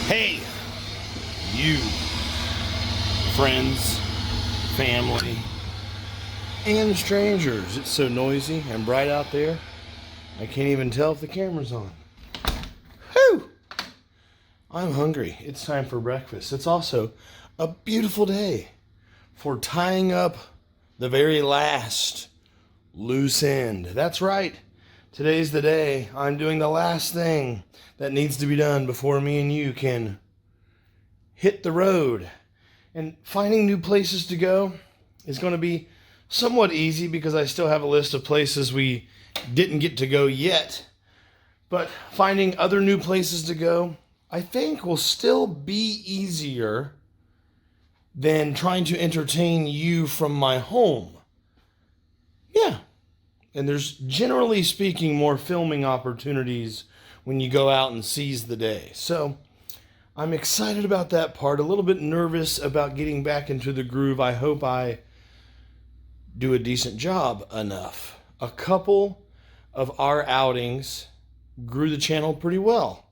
Hey, you, friends, family, and strangers. It's so noisy and bright out there, I can't even tell if the camera's on. Whew! I'm hungry. It's time for breakfast. It's also a beautiful day for tying up the very last loose end. That's right. Today's the day I'm doing the last thing that needs to be done before me and you can hit the road. And finding new places to go is going to be somewhat easy because I still have a list of places we didn't get to go yet. But finding other new places to go, I think, will still be easier than trying to entertain you from my home. Yeah. And there's, generally speaking, more filming opportunities when you go out and seize the day. So I'm excited about that part, a little bit nervous about getting back into the groove. I hope I do a decent job enough. A couple of our outings grew the channel pretty well.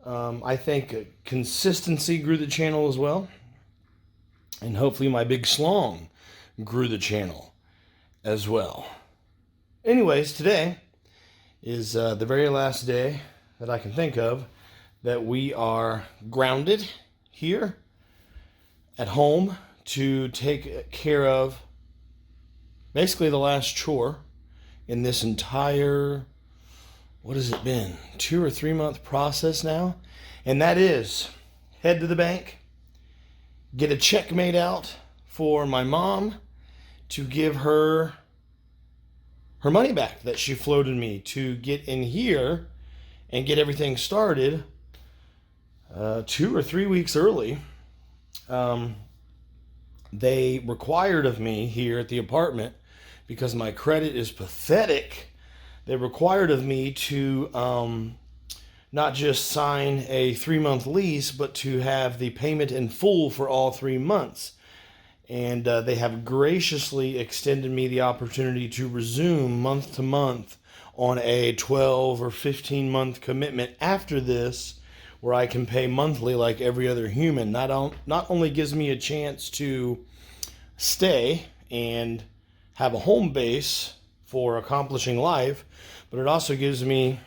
I think consistency grew the channel as well. And hopefully my big slong grew the channel as well. Anyways, today is the very last day that I can think of that we are grounded here at home to take care of basically the last chore in this entire, what has it been, 2 or 3 month process now? And that is head to the bank, get a check made out for my mom to give her money back that she floated me to get in here and get everything started 2 or 3 weeks early. They required of me here at the apartment, because my credit is pathetic, they required of me to not just sign a 3-month lease, but to have the payment in full for all 3 months. And they have graciously extended me the opportunity to resume month to month on a 12 or 15 month commitment after this, where I can pay monthly like every other human. Not only gives me a chance to stay and have a home base for accomplishing life, but it also gives me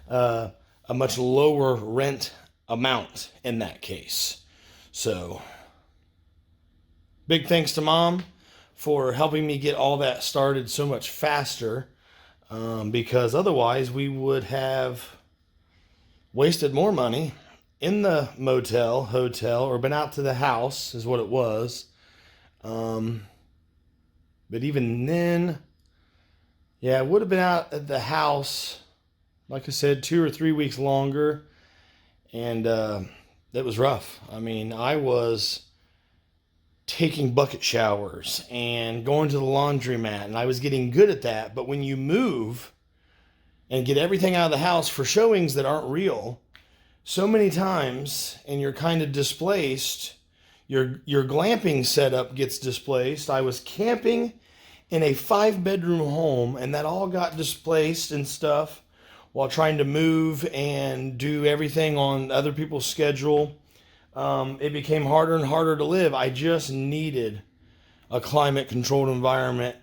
a much lower rent amount in that case. So big thanks to Mom for helping me get all that started so much faster, because otherwise we would have wasted more money in the motel, hotel, or been out to the house is what it was. But even then, yeah, it would have been out at the house, like I said, 2 or 3 weeks longer. And it was rough. I mean, I was taking bucket showers and going to the laundromat, and I was getting good at that. But when you move and get everything out of the house for showings that aren't real so many times, and you're kind of displaced, your glamping setup gets displaced. I was camping in a 5-bedroom home, and that all got displaced and stuff while trying to move and do everything on other people's schedule. It became harder and harder to live. I just needed a climate-controlled environment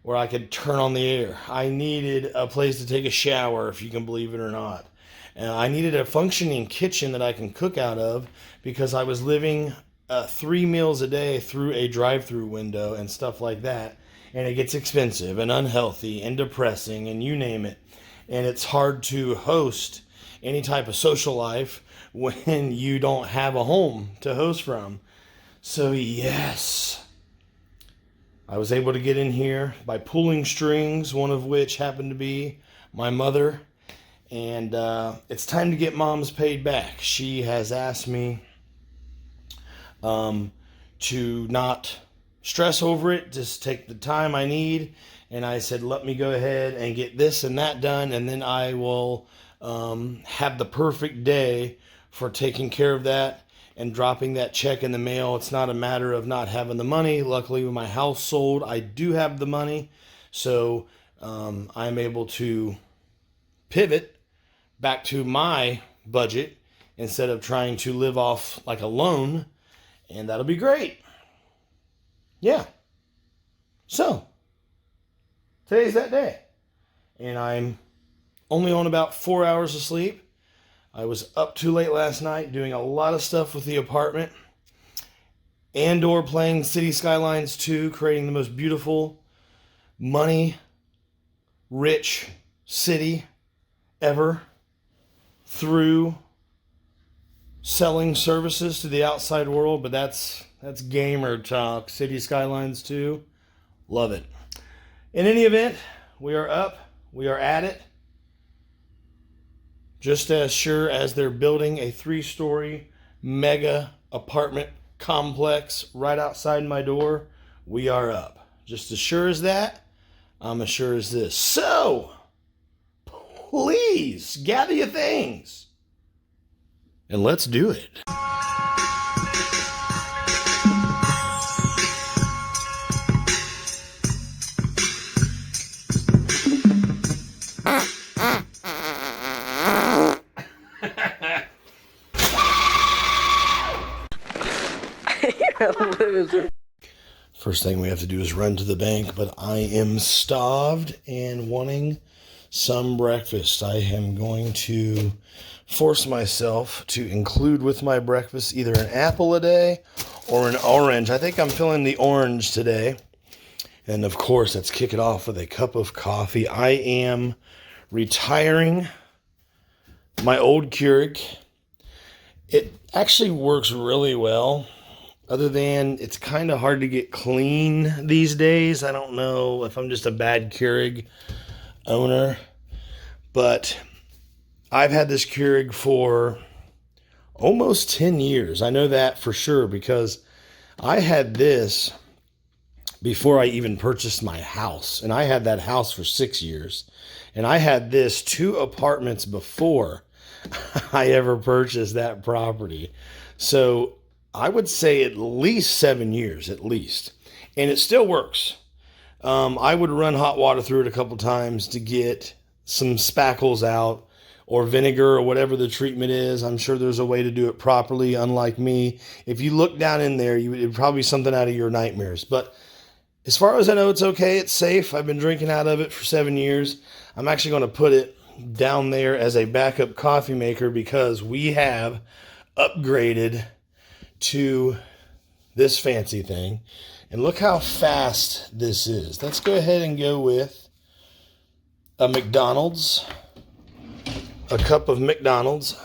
where I could turn on the air. I needed a place to take a shower, if you can believe it or not. And I needed a functioning kitchen that I can cook out of, because I was living 3 meals a day through a drive-through window and stuff like that. And it gets expensive and unhealthy and depressing and you name it. And it's hard to host any type of social life when you don't have a home to host from. So yes, I was able to get in here by pulling strings, one of which happened to be my mother. And it's time to get Mom's paid back. She has asked me to not stress over it, just take the time I need. And I said, let me go ahead and get this and that done, and then I will have the perfect day for taking care of that and dropping that check in the mail. It's not a matter of not having the money. Luckily, with my house sold, I do have the money. So I'm able to pivot back to my budget instead of trying to live off like a loan, and that'll be great. Yeah. So, today's that day, and I'm only on about 4 hours of sleep. I was up too late last night doing a lot of stuff with the apartment and or playing City Skylines 2, creating the most beautiful, money-rich city ever through selling services to the outside world. But that's gamer talk. City Skylines 2, love it. In any event, we are up, we are at it. Just as sure as they're building a 3-story mega apartment complex right outside my door, we are up. Just as sure as that, I'm as sure as this. So, please gather your things and let's do it. Loser. First thing we have to do is run to the bank, but I am starved and wanting some breakfast. I am going to force myself to include with my breakfast either an apple a day or an orange. I think I'm feeling the orange today. And of course, let's kick it off with a cup of coffee. I am retiring my old Keurig. It actually works really well. Other than it's kind of hard to get clean these days. I don't know if I'm just a bad Keurig owner, but I've had this Keurig for almost 10 years. I know that for sure because I had this before I even purchased my house, and I had that house for 6 years, and I had this 2 apartments before I ever purchased that property. So I would say at least 7 years, at least. And it still works. I would run hot water through it a couple times to get some spackles out or vinegar or whatever the treatment is. I'm sure there's a way to do it properly, unlike me. If you look down in there, it'd probably be something out of your nightmares. But as far as I know, it's okay. It's safe. I've been drinking out of it for 7 years. I'm actually going to put it down there as a backup coffee maker because we have upgraded to this fancy thing. And look how fast this is. Let's go ahead and go with a McDonald's, a cup of McDonald's.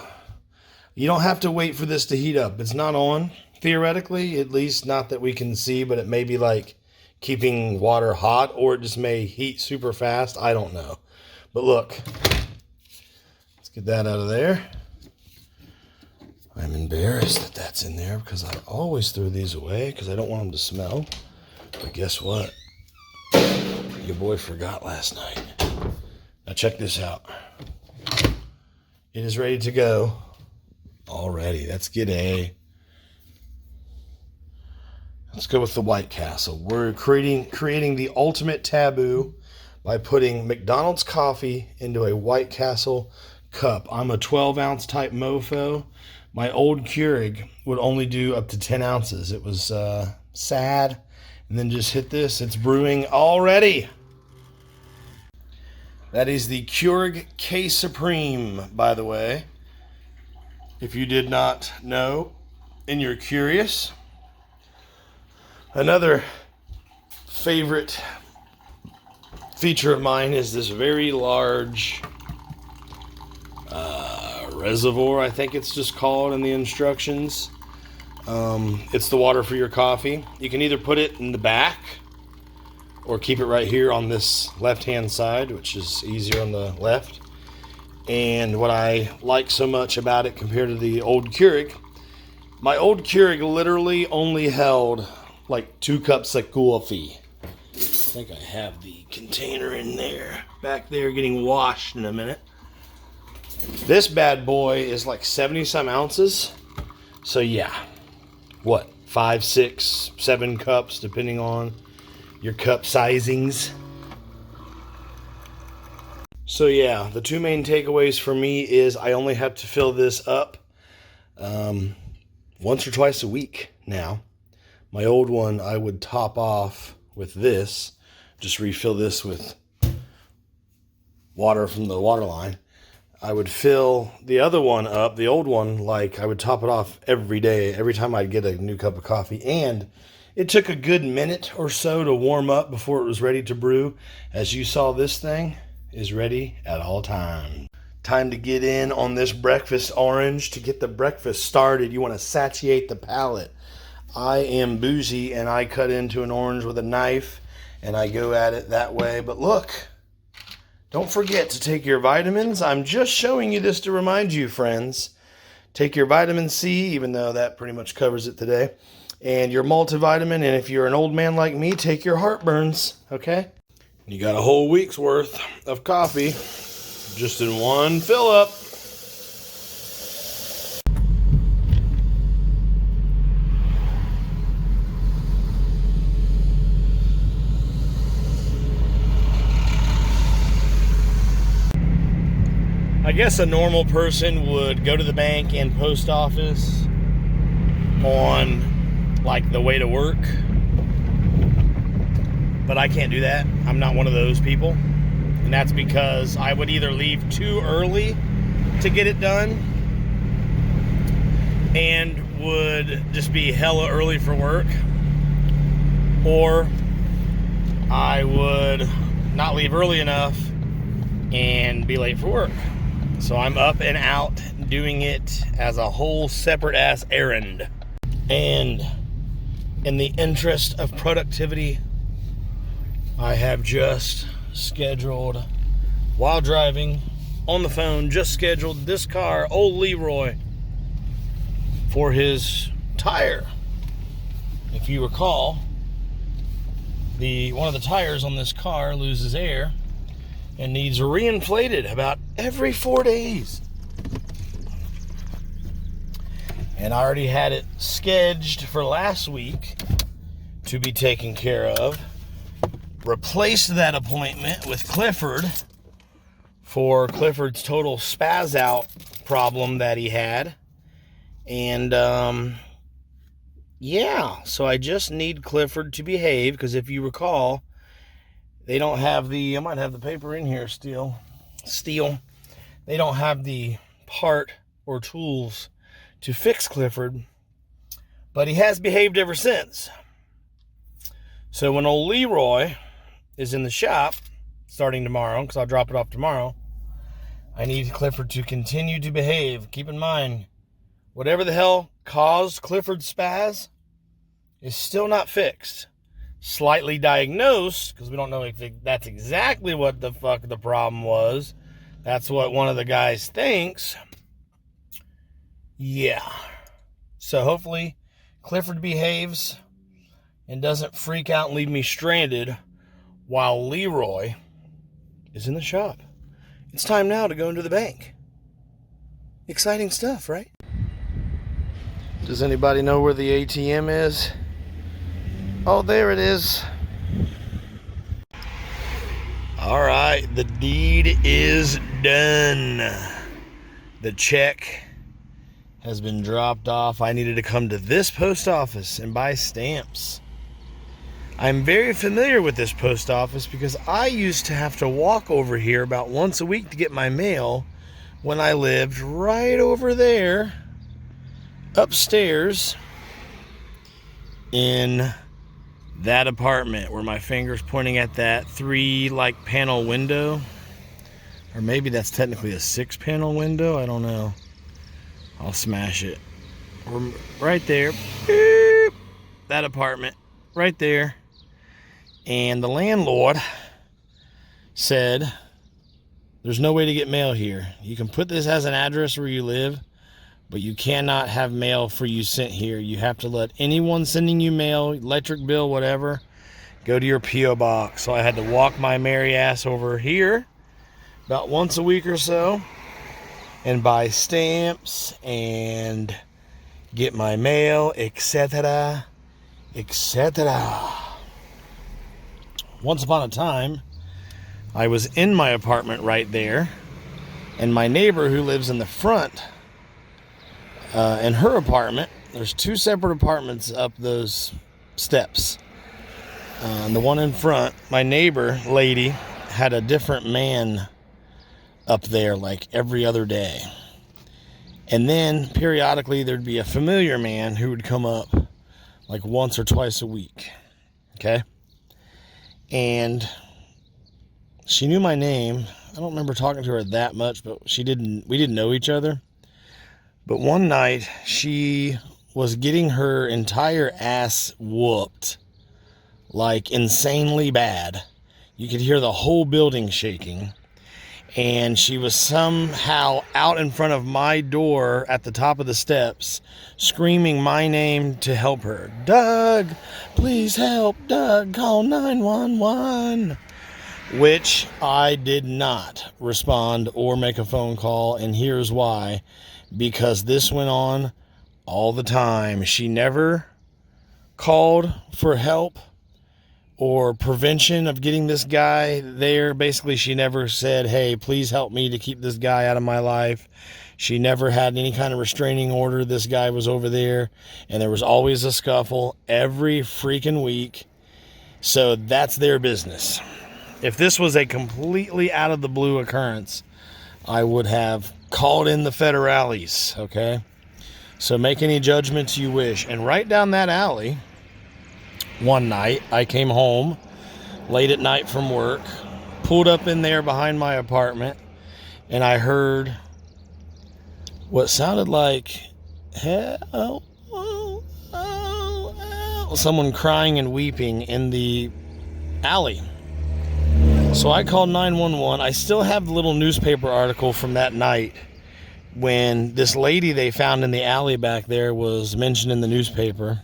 You don't have to wait for this to heat up. It's not on, theoretically, at least not that we can see, but it may be like keeping water hot, or it just may heat super fast. I don't know. But look, let's get that out of there. I'm embarrassed that that's in there because I always throw these away because I don't want them to smell. But guess what? Your boy forgot last night. Now check this out. It is ready to go already. Let's get let's go with the White Castle. We're creating the ultimate taboo by putting McDonald's coffee into a White Castle cup. I'm a 12-ounce type mofo. My old Keurig would only do up to 10 ounces. It was sad. And then just hit this. It's brewing already. That is the Keurig K Supreme, by the way. If you did not know and you're curious. Another favorite feature of mine is this very large reservoir, I think it's just called in the instructions. It's the water for your coffee. You can either put it in the back or keep it right here on this left-hand side, which is easier on the left. And what I like so much about it compared to the old Keurig, my old Keurig literally only held like 2 cups of coffee. I think I have the container in there, back there, getting washed in a minute. This bad boy is like 70 some ounces. So yeah, what, 5, 6, 7 cups, depending on your cup sizings. So yeah, the 2 main takeaways for me is I only have to fill this up once or twice a week now. My old one, I would top off with this, just refill this with water from the water line. I would fill the other one up, the old one, like I would top it off every day, every time I'd get a new cup of coffee. And it took a good minute or so to warm up before it was ready to brew. As you saw, this thing is ready at all times. Time to get in on this breakfast orange to get the breakfast started. You want to satiate the palate. I am bougie and I cut into an orange with a knife and I go at it that way. But look, don't forget to take your vitamins. I'm just showing you this to remind you, friends. Take your vitamin C, even though that pretty much covers it today, and your multivitamin. And if you're an old man like me, take your heartburns, okay? You got a whole week's worth of coffee just in one fill up. I guess a normal person would go to the bank and post office on like the way to work, but I can't do that. I'm not one of those people, and that's because I would either leave too early to get it done and would just be hella early for work, or I would not leave early enough and be late for work. So I'm up and out doing it as a whole separate ass errand. And in the interest of productivity, I have just scheduled, while driving on the phone, just scheduled this car, old Leroy, for his tire. If you recall, one of the tires on this car loses air and needs reinflated about every 4 days. And I already had it scheduled for last week to be taken care of. Replaced that appointment with Clifford for Clifford's total spaz out problem that he had. And yeah, so I just need Clifford to behave, because if you recall, they don't have I might have the paper in here still. They don't have the part or tools to fix Clifford, but he has behaved ever since. So when old Leroy is in the shop, starting tomorrow, because I'll drop it off tomorrow, I need Clifford to continue to behave. Keep in mind, whatever the hell caused Clifford's spaz is still not fixed. Slightly diagnosed, because we don't know if that's exactly what the fuck the problem was. That's what one of the guys thinks. Yeah. So hopefully Clifford behaves and doesn't freak out and leave me stranded while Leroy is in the shop. It's time now to go into the bank. Exciting stuff, right? Does anybody know where the ATM is? Oh, there it is. All right, the deed is done. The check has been dropped off. I needed to come to this post office and buy stamps. I'm very familiar with this post office because I used to have to walk over here about once a week to get my mail when I lived right over there, upstairs in that apartment where my finger's pointing at that 3 panel window, or maybe that's technically a 6 panel window. I don't know. I'll smash it. We're right there. Beep. That apartment right there. And the landlord said, there's no way to get mail here. You can put this as an address where you live, but you cannot have mail for you sent here. You have to let anyone sending you mail, electric bill, whatever, go to your P.O. box. So I had to walk my merry ass over here about once a week or so and buy stamps and get my mail, etc., etc. Once upon a time, I was in my apartment right there, and my neighbor who lives in the front in her apartment, there's 2 separate apartments up those steps. The one in front, my neighbor lady had a different man up there like every other day. And then periodically there'd be a familiar man who would come up like once or twice a week. Okay? And she knew my name. I don't remember talking to her that much, but we didn't know each other. But one night she was getting her entire ass whooped, like insanely bad. You could hear the whole building shaking. And she was somehow out in front of my door at the top of the steps, screaming my name to help her. Doug, please help. Doug, call 911. Which I did not respond or make a phone call. And here's why. Because this went on all the time. She never called for help or prevention of getting this guy there. Basically, she never said, hey, please help me to keep this guy out of my life. She never had any kind of restraining order. This guy was over there, and there was always a scuffle every freaking week. So that's their business. If this was a completely out of the blue occurrence, I would have called in the federales, okay? So make any judgments you wish. And right down that alley, one night, I came home late at night from work, pulled up in there behind my apartment, and I heard what sounded like, help, someone crying and weeping in the alley. So I called 911. I still have the little newspaper article from that night when this lady they found in the alley back there was mentioned in the newspaper.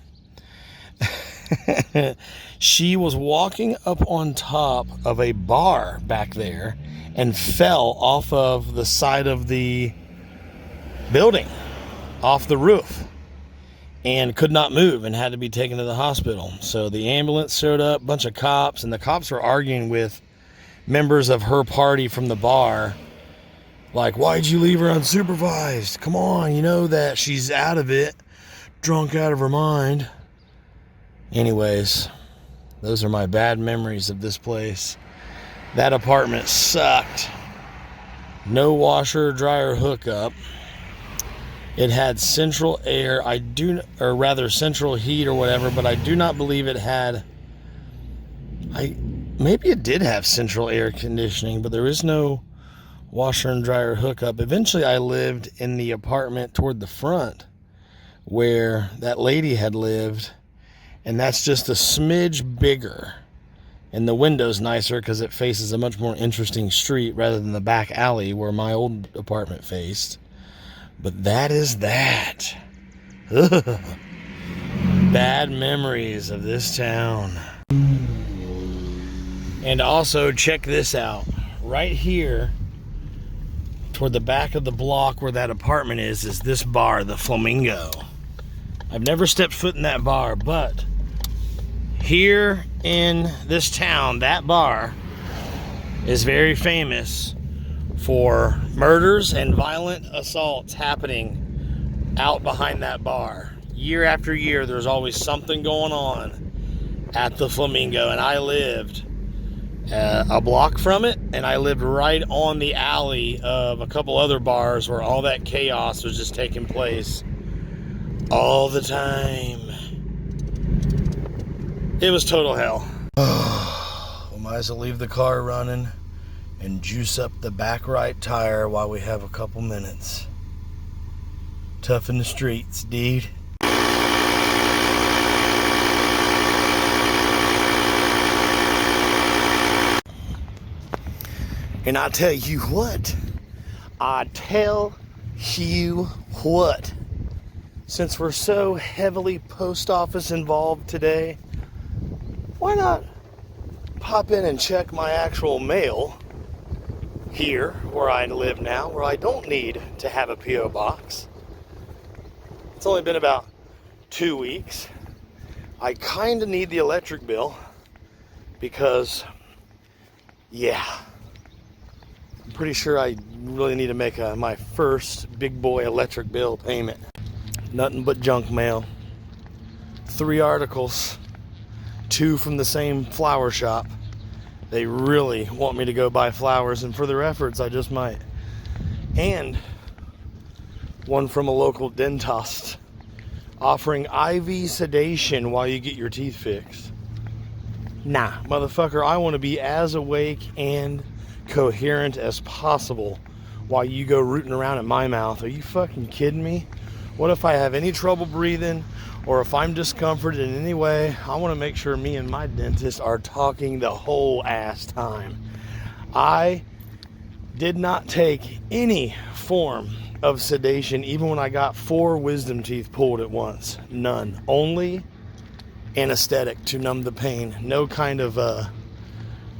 She was walking up on top of a bar back there and fell off of the side of the building, off the roof, and could not move and had to be taken to the hospital. So the ambulance showed up, a bunch of cops, and the cops were arguing with members of her party from the bar, like, why'd you leave her unsupervised? Come on, you know that she's out of it, drunk out of her mind. Anyways, those are my bad memories of this place. That apartment sucked. No washer or dryer hookup. It had central air, central heat or whatever, but I do not believe it had, maybe it did have central air conditioning, but there is no washer and dryer hookup. Eventually I lived in the apartment toward the front where that lady had lived, and that's just a smidge bigger. And the window's nicer because it faces a much more interesting street rather than the back alley where my old apartment faced. But that is that. Ugh. Bad memories of this town. And also, check this out. Right here, toward the back of the block where that apartment is this bar, the Flamingo. I've never stepped foot in that bar, but here in this town, that bar is very famous for murders and violent assaults happening out behind that bar. Year after year, there's always something going on at the Flamingo, and I lived a block from it, and I lived right on the alley of a couple other bars where all that chaos was just taking place all the time. It was total hell. We might as well leave the car running and juice up the back right tire while we have a couple minutes. Tough in the streets, dude. And I tell you what, since we're so heavily post office involved today, why not pop in and check my actual mail here where I live now, where I don't need to have a P.O. box. It's only been about 2 weeks. I kind of need the electric bill because, yeah, I'm pretty sure I really need to make my first big boy electric bill payment. Nothing but junk mail. 3 articles. 2 from the same flower shop. They really want me to go buy flowers, and for their efforts, I just might. And 1 from a local dentist offering IV sedation while you get your teeth fixed. Nah, motherfucker, I want to be as awake and coherent as possible while you go rooting around in my mouth. Are you fucking kidding me? What if I have any trouble breathing, or if I'm discomforted in any way? I want to make sure me and my dentist are talking the whole ass time. I did not take any form of sedation even when I got 4 wisdom teeth pulled at once. None. Only anesthetic to numb the pain. No kind of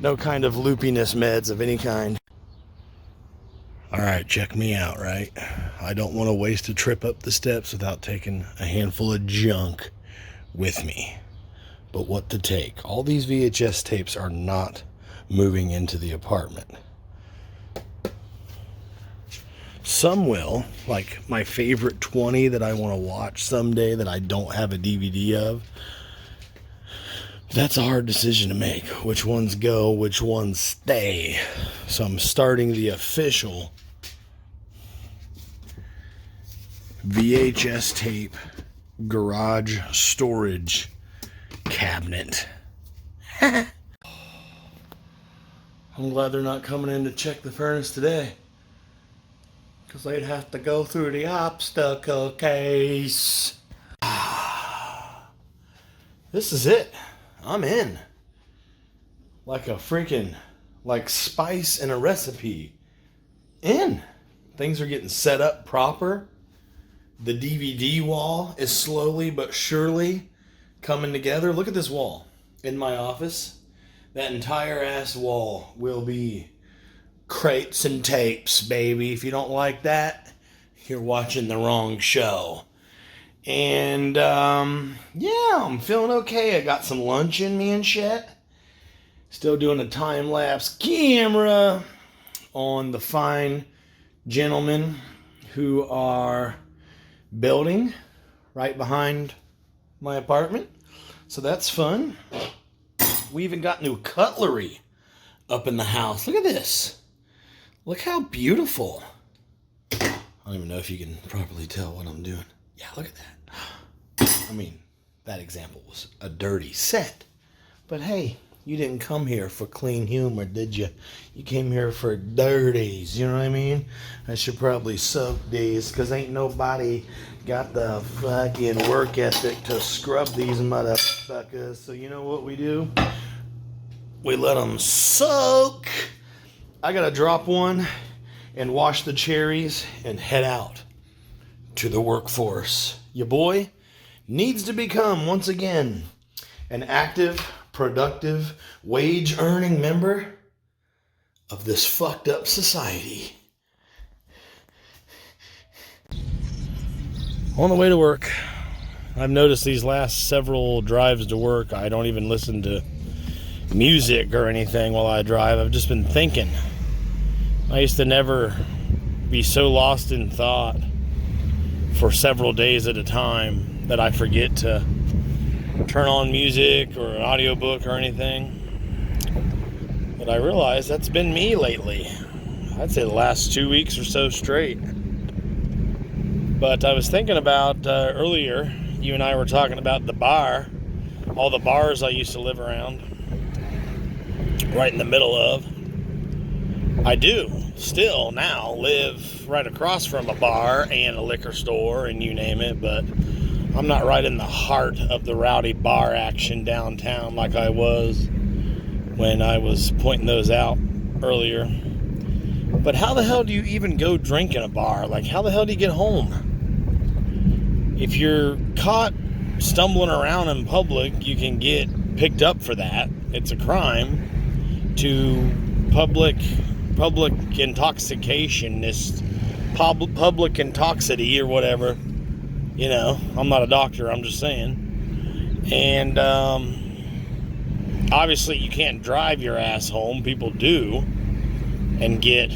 loopiness meds of any kind. Alright, check me out, right? I don't want to waste a trip up the steps without taking a handful of junk with me. But what to take? All these VHS tapes are not moving into the apartment. Some will, like my favorite 20 that I want to watch someday that I don't have a DVD of. That's a hard decision to make. Which ones go, which ones stay. So I'm starting the official VHS tape garage storage cabinet. I'm glad they're not coming in to check the furnace today, because they'd have to go through the obstacle case. This is it. I'm in. Like a freaking, like spice in a recipe. In. Things are getting set up proper. The DVD wall is slowly but surely coming together. Look at this wall in my office. That entire ass wall will be crates and tapes, baby. If you don't like that, you're watching the wrong show. And, yeah, I'm feeling okay. I got some lunch in me and shit. Still doing a time-lapse camera on the fine gentlemen who are building right behind my apartment. So that's fun. We even got new cutlery up in the house. Look at this. Look how beautiful. I don't even know if you can properly tell what I'm doing. Yeah, look at that. I mean, that example was a dirty set. But hey, you didn't come here for clean humor, did you? You came here for dirties, you know what I mean? I should probably soak these, because ain't nobody got the fucking work ethic to scrub these motherfuckers. So you know what we do? We let them soak. I gotta drop one and wash the cherries and head out to the workforce. Your boy needs to become, once again, an active, productive, wage-earning member of this fucked up society. On the way to work, I've noticed these last several drives to work, I don't even listen to music or anything while I drive. I've just been thinking. I used to never be so lost in thought for several days at a time that I forget to turn on music or an audiobook or anything. But I realize that's been me lately. I'd say the last 2 weeks or so straight. But I was thinking about earlier, you and I were talking about the bar, all the bars I used to live around, right in the middle of. I do still now live right across from a bar and a liquor store and you name it, but I'm not right in the heart of the rowdy bar action downtown like I was when I was pointing those out earlier. But how the hell do you even go drink in a bar? Like, how the hell do you get home? If you're caught stumbling around in public, you can get picked up for that. It's a crime to public intoxication, this public intoxity or whatever. You know, I'm not a doctor, I'm just saying. And obviously you can't drive your ass home. People do and get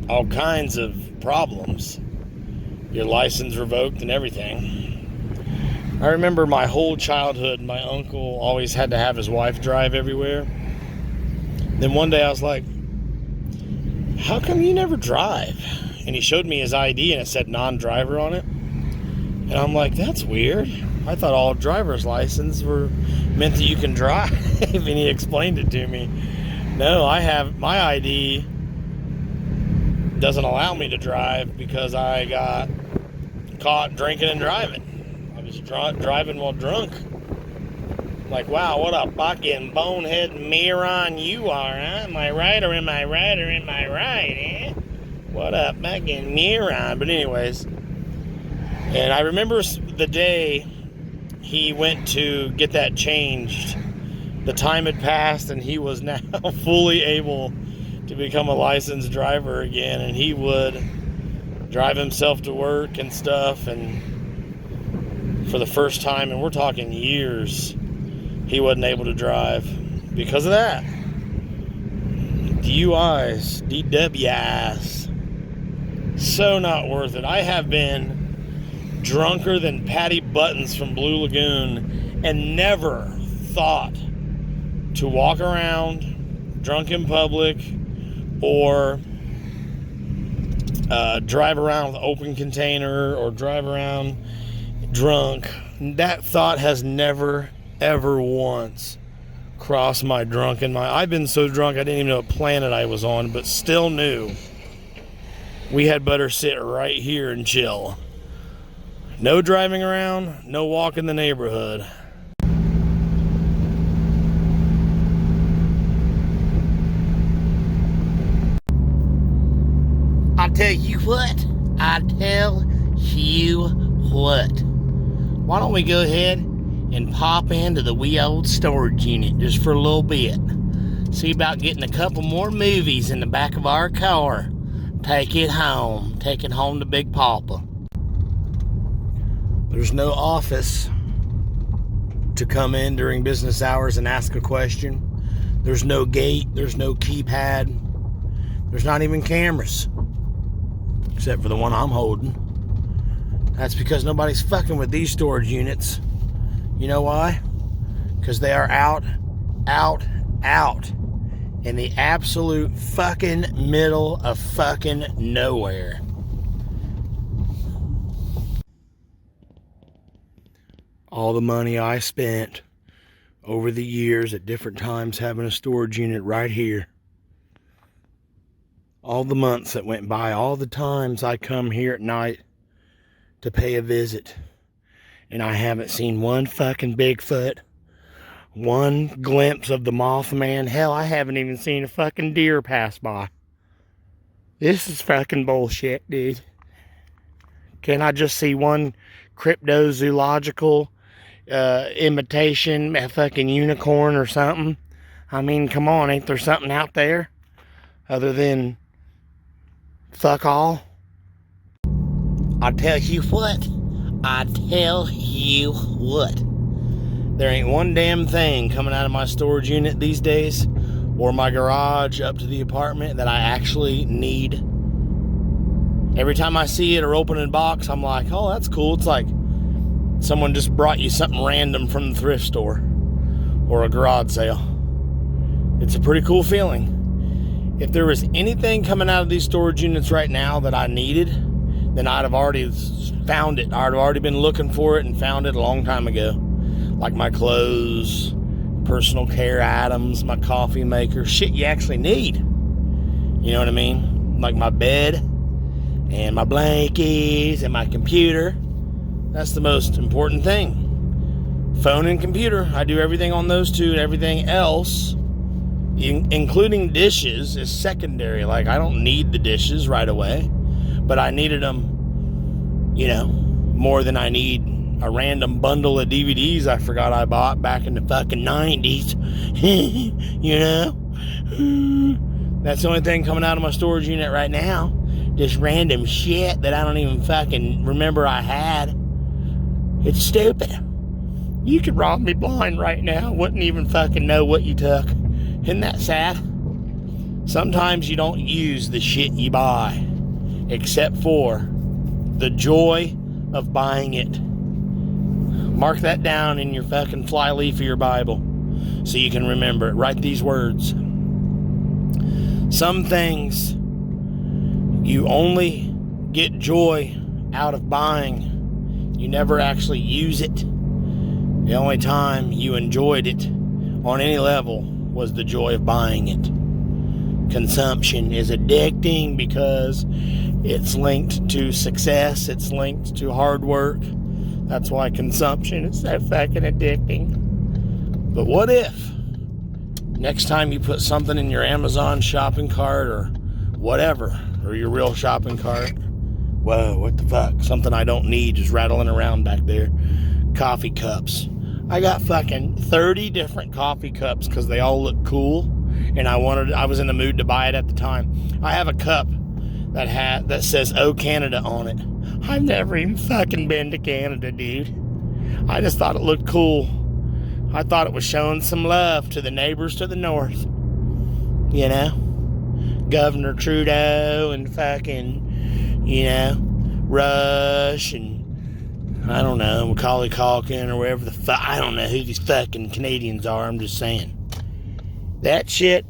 all kinds of problems. your license revoked and everything. I remember my whole childhood, my uncle always had to have his wife drive everywhere. Then one day I was like, how come you never drive? And he showed me his ID and it said non-driver on it. And I'm like, that's weird. I thought all driver's licenses were meant that you can drive. And he explained it to me. No, my ID doesn't allow me to drive because I got caught drinking and driving. I was driving while drunk. Like, wow, what a fucking bonehead moron you are, huh? Am I right or am I right or am I right, eh? What a fucking moron. But anyways, and I remember the day he went to get that changed. The time had passed and he was now fully able to become a licensed driver again, and he would drive himself to work and stuff, and for the first time, and we're talking years, he wasn't able to drive because of that. DUIs, DWIs. So not worth it. I have been drunker than Patty Buttons from Blue Lagoon and never thought to walk around drunk in public or drive around with an open container or drive around drunk. That thought has never, ever once crossed my drunken mind. I've been so drunk I didn't even know what planet I was on, but still knew we had better sit right here and chill. No driving around, no walking the neighborhood. I tell you what. Why don't we go ahead and pop into the wee old storage unit just for a little bit. See about getting a couple more movies in the back of our car. Take it home to Big Papa. There's no office to come in during business hours and ask a question. There's no gate, there's no keypad. There's not even cameras. Except for the one I'm holding. That's because nobody's fucking with these storage units. You know why? Because they are out in the absolute fucking middle of fucking nowhere. All the money I spent over the years at different times having a storage unit right here. All the months that went by, all the times I come here at night to pay a visit, and I haven't seen one fucking Bigfoot, one glimpse of the Mothman. Hell, I haven't even seen a fucking deer pass by. This is fucking bullshit, dude. Can I just see one cryptozoological imitation, a fucking unicorn or something? I mean, come on, ain't there something out there other than fuck all? I tell you what. There ain't one damn thing coming out of my storage unit these days or my garage up to the apartment that I actually need. Every time I see it or open a box, I'm like, oh, that's cool. It's like someone just brought you something random from the thrift store or a garage sale. It's a pretty cool feeling. If there was anything coming out of these storage units right now that I needed, then I'd have already found it. I'd have already been looking for it and found it a long time ago. Like my clothes, personal care items, my coffee maker, shit you actually need. You know what I mean? Like my bed and my blankets and my computer. That's the most important thing. Phone and computer. I do everything on those two, and everything else, including dishes, is secondary. Like, I don't need the dishes right away, but I needed them, you know, more than I need a random bundle of DVDs I forgot I bought back in the fucking 90s. You know? That's the only thing coming out of my storage unit right now. Just random shit that I don't even fucking remember I had. It's stupid. You could rob me blind right now. Wouldn't even fucking know what you took. Isn't that sad? Sometimes you don't use the shit you buy. Except for The joy of buying it. Mark that down in your fucking flyleaf of your Bible so you can remember it. Write these words. Some things you only get joy out of buying. You never actually use it. The only time you enjoyed it on any level was the joy of buying it. Consumption is addicting because it's linked to success. It's linked to hard work. That's why consumption is so fucking addicting. But what if next time you put something in your Amazon shopping cart or whatever, or your real shopping cart, whoa, what the fuck? Something I don't need just rattling around back there. Coffee cups. I got fucking 30 different coffee cups because they all look cool, and I was in the mood to buy it at the time. I have a cup that says "Oh Canada" on it. I've never even fucking been to Canada, dude. I just thought it looked cool. I thought it was showing some love to the neighbors to the north. You know? Governor Trudeau and fucking, Rush and, I don't know, Macaulay Culkin or wherever the fuck. I don't know who these fucking Canadians are. I'm just saying. That shit.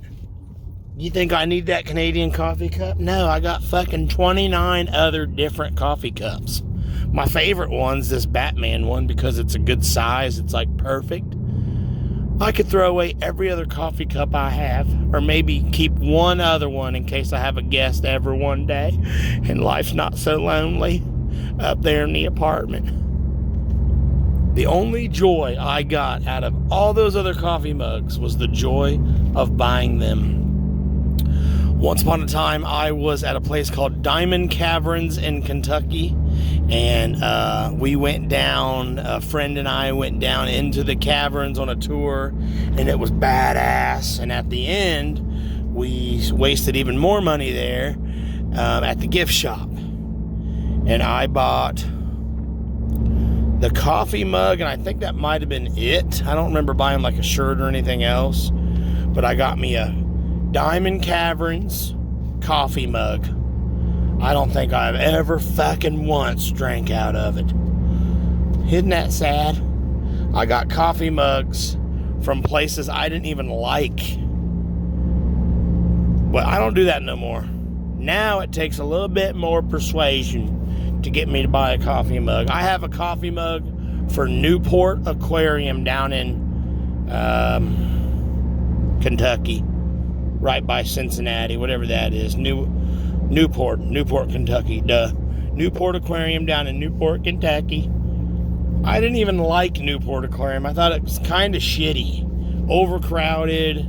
You think I need that Canadian coffee cup? No, I got fucking 29 other different coffee cups. My favorite one's this Batman one because it's a good size. It's like perfect. I could throw away every other coffee cup I have, or maybe keep one other one in case I have a guest ever one day and life's not so lonely up there in the apartment. The only joy I got out of all those other coffee mugs was the joy of buying them. Once upon a time, I was at a place called Diamond Caverns in Kentucky, and we went down, a friend and I went down into the caverns on a tour, and it was badass. And at the end, we wasted even more money there at the gift shop. And I bought the coffee mug, and I think that might have been it. I don't remember buying like a shirt or anything else, but I got me a Diamond Caverns coffee mug. I don't think I've ever fucking once drank out of it. Isn't that sad? I got coffee mugs from places I didn't even like. But I don't do that no more. Now it takes a little bit more persuasion to get me to buy a coffee mug. I have a coffee mug for Newport Aquarium down in Kentucky. Right by Cincinnati, whatever that is. Newport, Kentucky. Duh. Newport Aquarium down in Newport, Kentucky. I didn't even like Newport Aquarium. I thought it was kind of shitty. Overcrowded.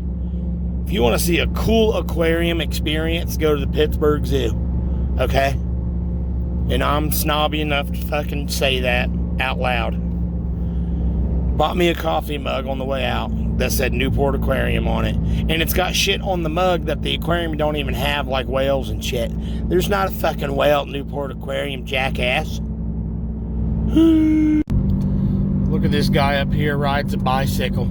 If you want to see a cool aquarium experience, go to the Pittsburgh Zoo. Okay? And I'm snobby enough to fucking say that out loud. Bought me a coffee mug on the way out that said Newport Aquarium on it. And it's got shit on the mug that the aquarium don't even have, like whales and shit. There's not a fucking whale at Newport Aquarium, jackass. Look at this guy up here rides a bicycle.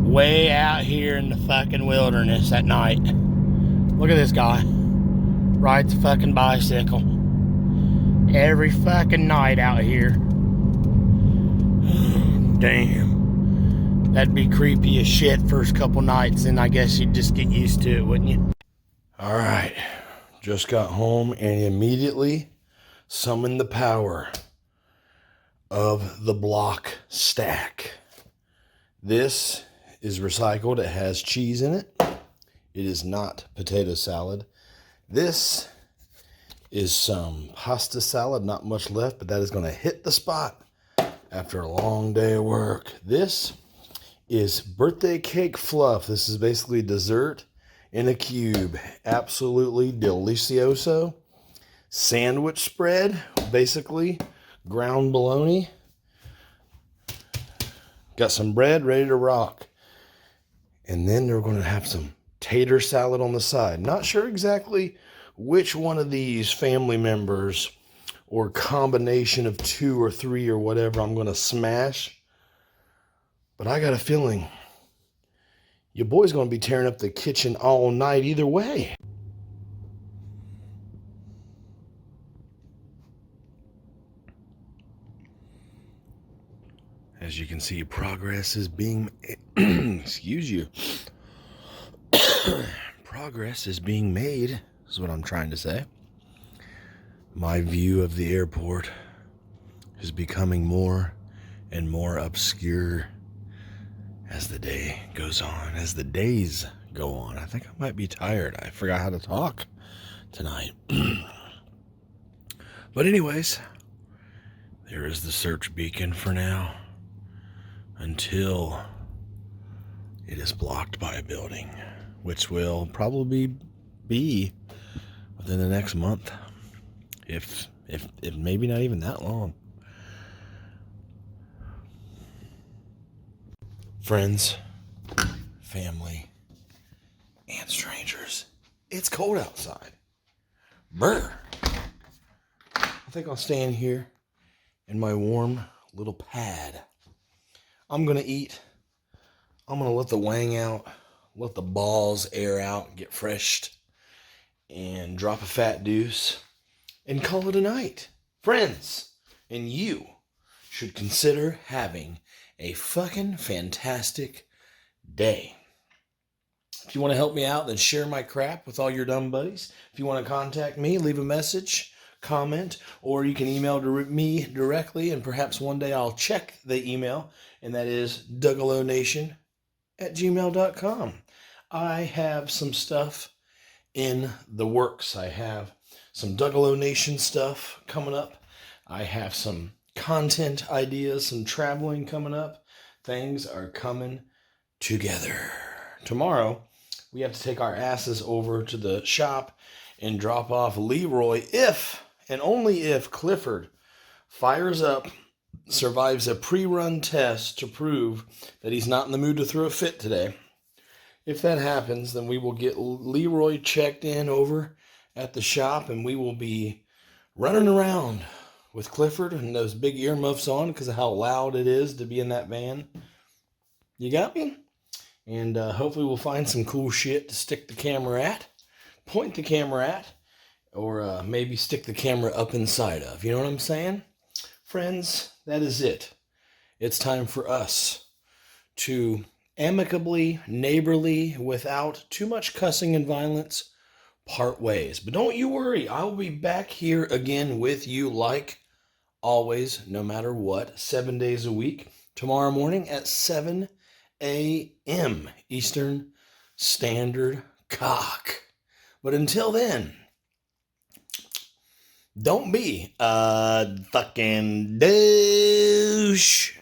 Way out here in the fucking wilderness at night. Look at this guy. Rides a fucking bicycle. Every fucking night out here. Damn. That'd be creepy as shit first couple nights, and I guess you'd just get used to it, wouldn't you? All right. Just got home and immediately summoned the power of the block stack. This is recycled. It has cheese in it. It is not potato salad. This is some pasta salad. Not much left, but that is going to hit the spot after a long day of work. This is birthday cake fluff. This is basically dessert in a cube. Absolutely delicioso. Sandwich spread, basically ground bologna. Got some bread ready to rock. And then they're going to have some tater salad on the side. Not sure exactly which one of these family members or combination of 2 or 3 or whatever I'm going to smash. But I got a feeling your boy's going to be tearing up the kitchen all night either way. As you can see, progress is being excuse you. Progress is being made, is what I'm trying to say. My view of the airport is becoming more and more obscure as the day goes on, as the days go on. I think I might be tired. I forgot how to talk tonight. But anyways, there is the search beacon for now, until it is blocked by a building, which will probably be within the next month, if maybe not even that long. Friends, family, and strangers, it's cold outside. Brr. I think I'll stand here in my warm little pad. I'm going to eat. I'm going to let the wang out, let the balls air out, get freshed, and drop a fat deuce, and call it a night. Friends, and you should consider having a fucking fantastic day. If you want to help me out, then share my crap with all your dumb buddies. If you want to contact me, leave a message, comment, or you can email me directly, and perhaps one day I'll check the email, and that is dougalonation@gmail.com. I have some stuff in the works. I have some Dougal Nation stuff coming up. I have some content ideas, some traveling coming up. Things are coming together. Tomorrow, we have to take our asses over to the shop and drop off Leroy if, and only if, Clifford fires up, survives a pre-run test to prove that he's not in the mood to throw a fit today. If that happens, then we will get Leroy checked in over at the shop, and we will be running around with Clifford and those big earmuffs on because of how loud it is to be in that van. You got me? And hopefully we'll find some cool shit to stick the camera at, point the camera at, or maybe stick the camera up inside of. You know what I'm saying? Friends, that is it. It's time for us to amicably, neighborly, without too much cussing and violence, part ways. But don't you worry, I will be back here again with you like always, no matter what, 7 days a week, tomorrow morning at 7 a.m. Eastern Standard Cock. But until then, don't be a fucking douche.